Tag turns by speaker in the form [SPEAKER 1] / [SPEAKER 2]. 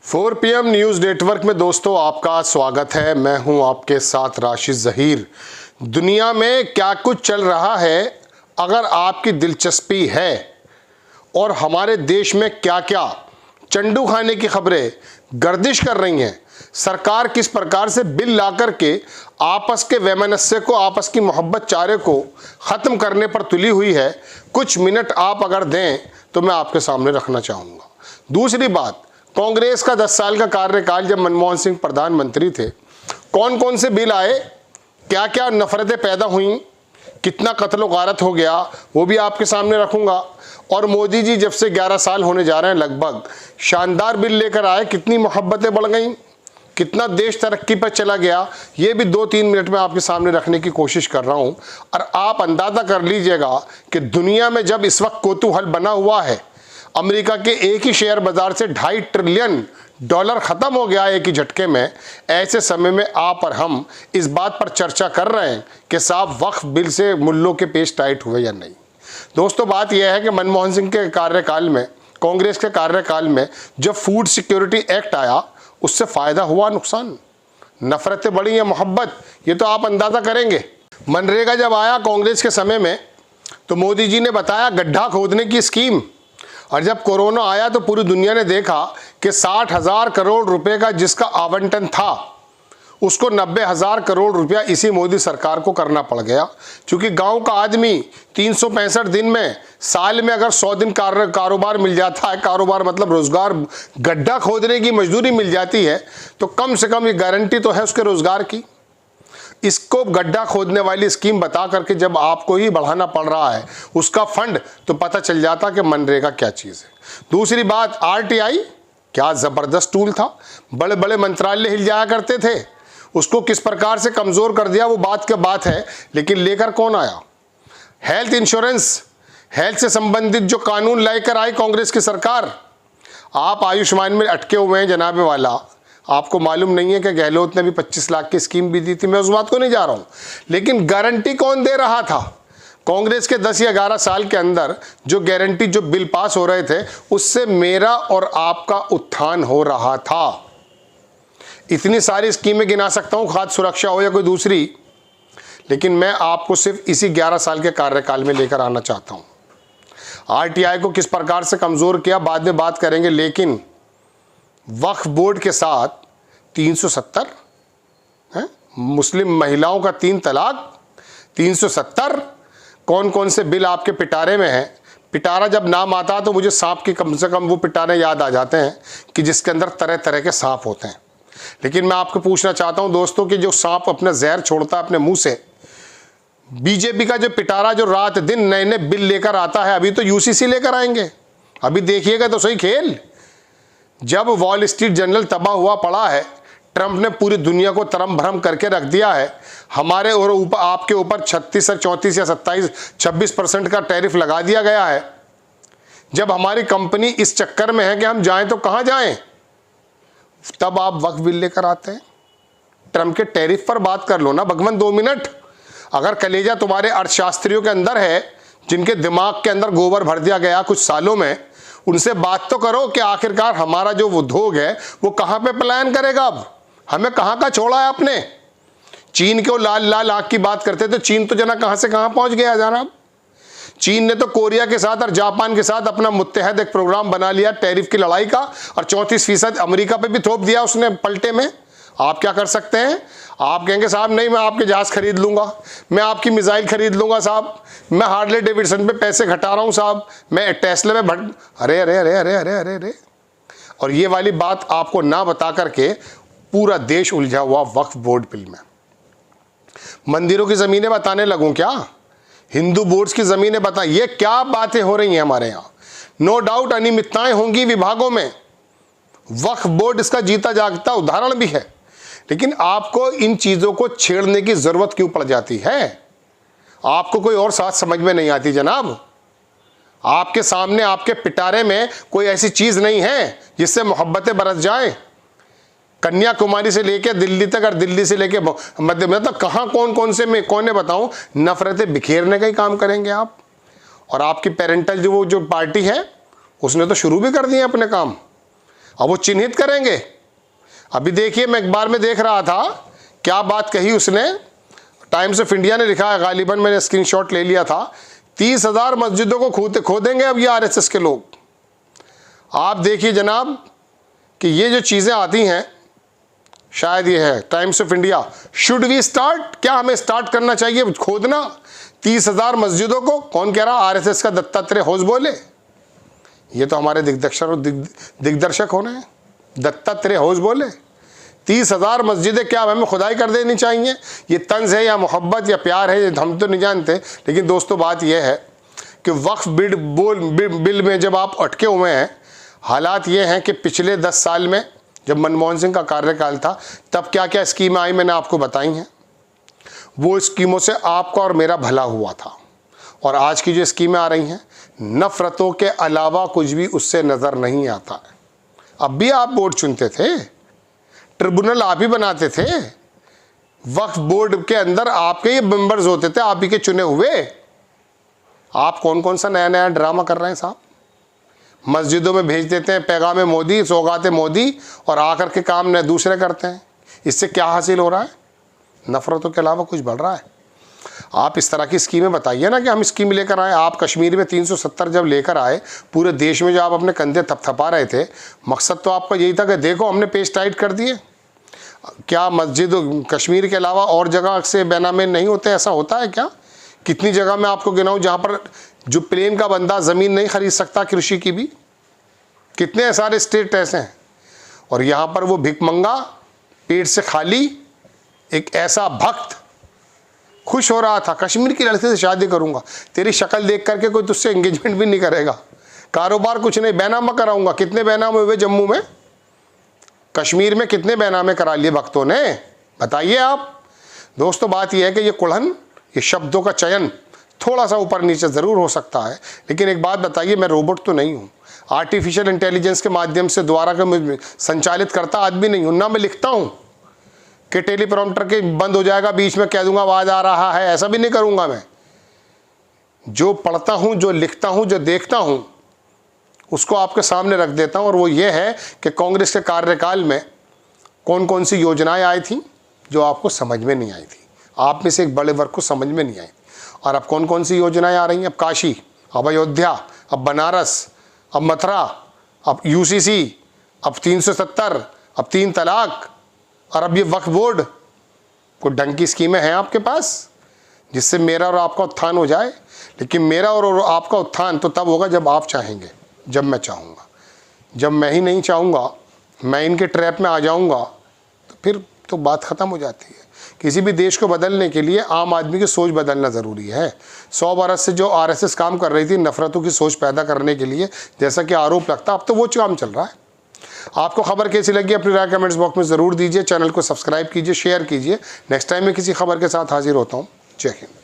[SPEAKER 1] 4 PM news network में दोस्तों आपका स्वागत है। मैं हूं आपके साथ राशिद ज़हीर। दुनिया में क्या कुछ चल रहा है, अगर आपकी दिलचस्पी है, और हमारे देश में क्या क्या चंडू खाने की खबरें गर्दिश कर रही हैं, सरकार किस प्रकार से बिल ला करके आपस के वैमनस्य को, आपस की मोहब्बत चारे को ख़त्म करने पर तुली हुई है, कुछ मिनट आप अगर दें तो मैं आपके सामने रखना चाहूँगा। दूसरी बात, कांग्रेस का 10 साल का कार्यकाल जब मनमोहन सिंह प्रधानमंत्री थे, कौन कौन से बिल आए, क्या क्या नफरतें पैदा हुई, कितना कत्ल गारत हो गया, वो भी आपके सामने रखूंगा। और मोदी जी जब से 11 साल होने जा रहे हैं लगभग, शानदार बिल लेकर आए, कितनी मोहब्बतें बढ़ गई, कितना देश तरक्की पर चला गया, ये भी 2-3 मिनट में आपके सामने रखने की कोशिश कर रहा हूँ। और आप अंदाज़ा कर लीजिएगा कि दुनिया में जब इस वक्त कौतूहल बना हुआ है, अमेरिका के एक ही शेयर बाजार से $2.5 ट्रिलियन खत्म हो गया एक ही झटके में, ऐसे समय में आप और हम इस बात पर चर्चा कर रहे हैं कि साहब वक्फ बिल से मुल्लों के पेच टाइट हुए या नहीं। दोस्तों, बात यह है कि मनमोहन सिंह के कार्यकाल में, कांग्रेस के कार्यकाल में जब फूड सिक्योरिटी एक्ट आया, उससे फ़ायदा हुआ नुकसान, नफरतें बढ़ी या मोहब्बत, ये तो आप अंदाज़ा करेंगे। मनरेगा जब आया कांग्रेस के समय में, तो मोदी जी ने बताया गड्ढा खोदने की स्कीम, और जब कोरोना आया तो पूरी दुनिया ने देखा कि 60,000 करोड़ रुपए का जिसका आवंटन था, उसको 90,000 करोड़ रुपया इसी मोदी सरकार को करना पड़ गया। क्योंकि गांव का आदमी 365 दिन में, साल में अगर 100 दिन कारोबार मिल जाता है, कारोबार मतलब रोजगार, गड्ढा खोदने की मजदूरी मिल जाती है, तो कम से कम ये गारंटी तो है उसके रोजगार की। इसको गड्ढा खोदने वाली स्कीम बता करके जब आपको ही बढ़ाना पड़ रहा है उसका फंड, तो पता चल जाता कि मनरेगा क्या चीज़ है। दूसरी बात, RTI क्या ज़बरदस्त टूल था, बड़े बड़े मंत्रालय हिल जाया करते थे, उसको किस प्रकार से कमज़ोर कर दिया वो बात की बात है, लेकिन लेकर कौन आया? हेल्थ इंश्योरेंस, हेल्थ से संबंधित जो कानून लेकर आई कांग्रेस की सरकार। आप आयुष्मान में अटके हुए हैं जनाबे वाला, आपको मालूम नहीं है कि गहलोत ने भी 25 लाख की स्कीम भी दी थी, मैं उस बात को नहीं जा रहा हूं, लेकिन गारंटी कौन दे रहा था? कांग्रेस के 10 या 11 साल के अंदर जो गारंटी, जो बिल पास हो रहे थे, उससे मेरा और आपका उत्थान हो रहा था। इतनी सारी स्कीमें गिना सकता हूं, खाद्य सुरक्षा हो या कोई दूसरी, लेकिन मैं आपको सिर्फ इसी 11 साल के कार्यकाल में लेकर आना चाहता हूं। RTI को किस प्रकार से कमजोर किया बाद में बात करेंगे, लेकिन वक्फ बोर्ड के साथ 370 है, मुस्लिम महिलाओं का 3 तलाक, 370, कौन कौन से बिल आपके पिटारे में हैं। पिटारा जब नाम आता तो मुझे सांप की कम से कम वो पिटारे याद आ जाते हैं कि जिसके अंदर तरह तरह के सांप होते हैं। लेकिन मैं आपको पूछना चाहता हूं दोस्तों कि जो सांप अपना जहर छोड़ता है अपने मुंह से, बीजेपी का जो पिटारा जो रात दिन नए नए बिल लेकर आता है, अभी तो UCC लेकर आएंगे, अभी देखिएगा तो सही खेल। जब वॉल स्ट्रीट जर्नल तबाह हुआ पड़ा है, ट्रंप ने पूरी दुनिया को तरम भरम करके रख दिया है, हमारे और ऊपर आपके ऊपर 36 या 34 या 26% का टैरिफ लगा दिया गया है। जब हमारी कंपनी इस चक्कर में है कि हम जाएं तो कहां जाएं, तब आप वक्फ बिल लेकर आते हैं। ट्रंप के टैरिफ पर बात कर लो ना भगवान, 2 मिनट। अगर कलेजा तुम्हारे अर्थशास्त्रियों के अंदर है, जिनके दिमाग के अंदर गोबर भर दिया गया कुछ सालों में, उनसे बात तो करो कि आखिरकार हमारा जो उद्योग है वो कहां पे पलायन करेगा। अब हमें कहां का छोड़ा है आपने? चीन के लाल लाल आंख की बात करते तो चीन तो जना कहां से कहां पहुंच गया जनाब। चीन ने तो कोरिया के साथ और जापान के साथ अपना मुत्तहद एक प्रोग्राम बना लिया टैरिफ की लड़ाई का, और 34% अमेरिका पे भी थोप दिया उसने पलटे में। आप क्या कर सकते हैं? आप कहेंगे साहब नहीं, मैं आपके जहाज खरीद लूंगा, मैं आपकी मिसाइल खरीद लूंगा साहब, मैं हार्ले डेविडसन पे पैसे घटा रहा हूं साहब, मैं टेस्ला में भट, अरे अरे अरे अरे अरे अरे अरे। और ये वाली बात आपको ना बता करके पूरा देश उलझा हुआ वक्फ बोर्ड बिल में। मंदिरों की जमीनें बताने लगूं क्या? हिंदू बोर्ड्स की जमीनें बता, ये क्या बातें हो रही हैं हमारे यहाँ। नो डाउट अनियमितताएं होंगी विभागों में, वक्फ बोर्ड इसका जीता जागता उदाहरण भी है, लेकिन आपको इन चीजों को छेड़ने की जरूरत क्यों पड़ जाती है? आपको कोई और साथ समझ में नहीं आती जनाब। आपके सामने, आपके पिटारे में कोई ऐसी चीज नहीं है जिससे मोहब्बतें बरस जाएं। कन्याकुमारी से लेके दिल्ली तक और दिल्ली से लेके मध्य, मतलब कहां कौन कौन से में कौन बताऊं, नफरतें बिखेरने का ही काम करेंगे आप। और आपकी पेरेंटल जो पार्टी है उसने तो शुरू भी कर दिए अपने काम। अब वो चिन्हित करेंगे। अभी देखिए, मैं अखबार में देख रहा था, क्या बात कही उसने, टाइम्स ऑफ इंडिया ने लिखा है, गालिबन मैंने स्क्रीनशॉट ले लिया था, 30,000 मस्जिदों को खोदेंगे अब ये आरएसएस के लोग। आप देखिए जनाब कि ये जो चीज़ें आती हैं, शायद ये है Times of India, should we start, क्या हमें स्टार्ट करना चाहिए खोदना 30,000 मस्जिदों को? कौन कह रहा? आरएसएस का दत्तात्रेय होश बोले। ये तो हमारे दिग्दर्शक होने हैं, दत्तात्रेय होश बोले 30,000 मस्जिदें क्या हमें खुदाई कर देनी चाहिए? ये तंज है या मोहब्बत या प्यार है, हम तो नहीं जानते। लेकिन दोस्तों बात यह है कि वक्फ बिल में जब आप अटके हुए हैं, हालात ये हैं कि पिछले 10 साल में जब मनमोहन सिंह का कार्यकाल था, तब क्या क्या स्कीमें आई मैंने आपको बताई हैं। वो स्कीमों से आपका और मेरा भला हुआ था। और आज की जो स्कीमें आ रही हैं, नफ़रतों के अलावा कुछ भी उससे नज़र नहीं आता है। अब भी आप बोर्ड चुनते थे, ट्रिब्यूनल आप ही बनाते थे, वक्फ बोर्ड के अंदर आपके ये मेंबर्स होते थे, आप ही के चुने हुए। आप कौन कौन सा नया नया ड्रामा कर रहे हैं साहब? मस्जिदों में भेज देते हैं पैगाम मोदी, सौगाते मोदी, और आकर के काम न दूसरे करते हैं। इससे क्या हासिल हो रहा है? नफ़रतों के अलावा कुछ बढ़ रहा है? आप इस तरह की स्कीमें बताइए ना कि हम स्कीम लेकर आए। आप कश्मीर में 370 जब लेकर आए, पूरे देश में जो आप अपने कंधे थपथपा रहे थे, मकसद तो आपका यही था कि देखो हमने पेज टाइट कर दिए। क्या मस्जिद कश्मीर के अलावा और जगह से बेनामे नहीं होते? ऐसा होता है क्या? कितनी जगह मैं आपको गिनाऊं जहाँ पर जो प्लेन का बंदा ज़मीन नहीं खरीद सकता, कृषि की भी? कितने सारे स्टेट ऐसे हैं। और यहाँ पर वो भिखमंगा, पेट से खाली एक ऐसा भक्त खुश हो रहा था, कश्मीर की लड़की से शादी करूँगा, तेरी शक्ल देख करके कोई तुझसे एंगेजमेंट भी नहीं करेगा, कारोबार कुछ नहीं, बैनामा कराऊंगा। कितने बैनामे हुए जम्मू में? कश्मीर में कितने बैनामे करा लिए भक्तों ने? बताइए आप। दोस्तों बात यह है कि ये कुल्हन, ये शब्दों का चयन थोड़ा सा ऊपर नीचे ज़रूर हो सकता है, लेकिन एक बात बताइए, मैं रोबोट तो नहीं हूँ, आर्टिफिशियल इंटेलिजेंस के माध्यम से द्वारा के संचालित करता आदमी नहीं हूँ ना। मैं लिखता हूँ कि टेलीप्रॉम्प्टर के बंद हो जाएगा, बीच में कह दूंगा आवाज़ आ रहा है, ऐसा भी नहीं करूँगा मैं। जो पढ़ता हूँ, जो लिखता हूँ, जो देखता हूँ, उसको आपके सामने रख देता हूँ। और वो ये है कि कांग्रेस के कार्यकाल में कौन कौन सी योजनाएं आई थी जो आपको समझ में नहीं आई थी, आप में से एक बड़े वर्ग को समझ में नहीं आई। और अब कौन कौन सी योजनाएं आ रही हैं? अब काशी, अब अयोध्या, अब बनारस, अब मथुरा, अब यूसीसी, अब 370, अब 3 तलाक, और अब ये वक्फ बोर्ड। कोई ढंग की स्कीमें हैं आपके पास जिससे मेरा और आपका उत्थान हो जाए? लेकिन मेरा और आपका उत्थान तो तब होगा जब आप चाहेंगे, जब मैं चाहूँगा। जब मैं ही नहीं चाहूँगा, मैं इनके ट्रैप में आ जाऊँगा, तो फिर तो बात ख़त्म हो जाती है। किसी भी देश को बदलने के लिए आम आदमी की सोच बदलना ज़रूरी है। 100 बरस से जो आरएसएस काम कर रही थी नफ़रतों की सोच पैदा करने के लिए, जैसा कि आरोप लगता, अब तो वो काम चल रहा है। आपको खबर कैसी लगी अपनी राय कमेंट्स बॉक्स में ज़रूर दीजिए। चैनल को सब्सक्राइब कीजिए, शेयर कीजिए। नेक्स्ट टाइम मैं किसी खबर के साथ हाजिर होता हूँ। जय हिंद।